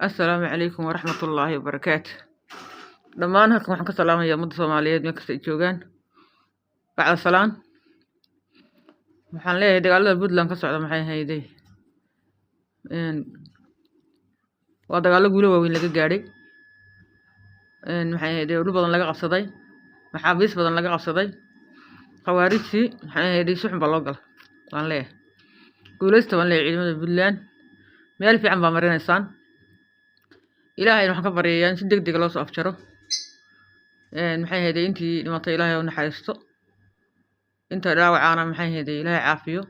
السلام عليكم ورحمة الله وبركاته. دمان halkan waxaan ka salaamayaa ummadda Soomaaliyeed meel kasta ay joogaan. Bacda salaan waxaan leeyahay dagaalada Puntland ka socda maxay hayday waa dagaalo guulo waaweyn laga gaaray maxay hayday dhul badan laga qabsaday maxaabiis badan laga qabsaday khawaarijtii maxay hayday suxun baa loo galay waan leeyahay guulaysta waan leeyahay ciidamada Puntland meel fiican baa marinaysaan ilaahay waxaan ka baryayaa in si degdeg loo soo afjaro maxay hayday intii dhimatay ilaahay u naxariisto inta dhaawacaana maxay hayday ilaahay caafiyo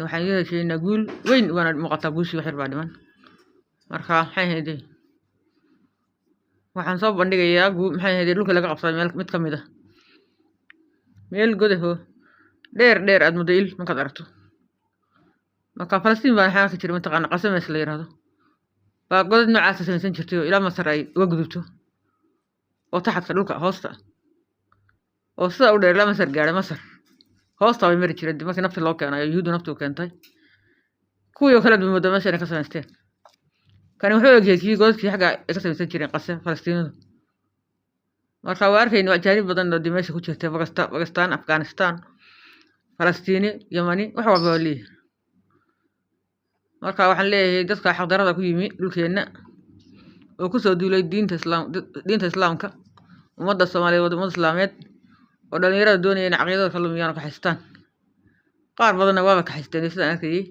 waxaan yeeshaynaa guul weyn waana muuqataa guushii wax yar baa dhiman marka maxay hayday waxaan soo bandhigayaa maxay hayday dhulka laga qabsaday mid ka mid ah meel godaho dheer aad muddo il markaad aragto marka Falastiin baa waxaa ka jira mataqaana qasameys la yiraahdo baa godad noocaas samaysan jirtay oo ilaa Masar ay uga gudubto oo taxadka dhulka hoosta oo sida u dheer ilaa Masar gaaray Masar hoosta way mari jireen markii nafta loo keenay yuhuudu nafta u keentay kuwii kala duwan meesha ka samaysteen kan wuxuu ogyahay kii godadkii xaga ay ka samaysan jireen qasam Falastiinada marka waa arkayna ajaanib badan oo dimeesha ku jirtay Pakistan Afghanistan Falastiini Yemeni wax walba oo leeyahay marka waxaan leeyahay dadka xaqdarada ku yimi dhulkeena oo ku soo duulay diinta islaamka ummadda Soomaaliyeed ummadda islaameed oo dhalinyarada doonayeen aqoonta ka lumiyaan ka haystaan qaar badan waa ka haysteen sidaan arkayay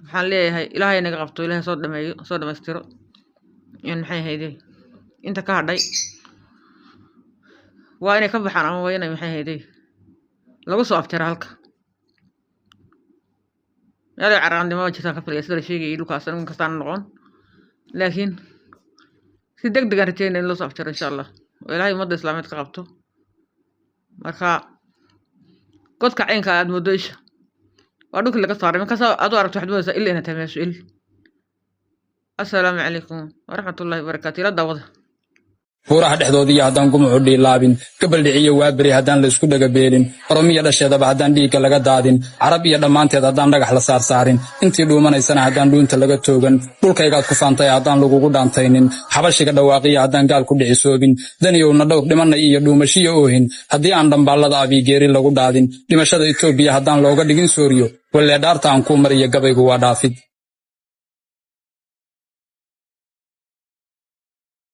waxaan leeyahay ilaahay naga qabto ilaahay soo dhameystiro in maxay hayday inta ka hadhay waa inay ka baxaan ama waa inay maxay hayday lagu soo afjaro halka يلا عرّان ما جت أخاف لي أصير شيء يلوك أصلاً من كستان نقون لكن سيدك دقارتين إن لو صفتر إن شاء الله وإلهي مدة إسلامية قابته مرخا قد كعين كاد مدوش وأدوك اللي قصار من كسا أدوار تحدوه إلا أنا تمشي السلام عليكم ورحمة الله وبركاته لا دعوة furaha dhexdoodii haddaan gumucu dhiilaabin gabal dhiciyo waa bari haddaan la isku dhaga beelin oromiya dhasheedaba haddaan dhiigga laga daadin carab iyo dhammaanteed haddaan dhagax la saarsaarin intii dhuumanaysana haddaan dhuunta laga toogan dhulkaygaad ku faantay haddaan lagugu dhaantaynin xabashiga dhawaaqiya haddaan gaal ku dhicisoobin daniyowna dhowr dhimanna iyo dhuumashiya oohin haddii aan dhambaallada abiigeeri lagu dhaadin dhimashada Itoobiya haddaan looga dhigin sooriyo wallee dhaarta aan kuu mariyo gabaygu waa dhaafid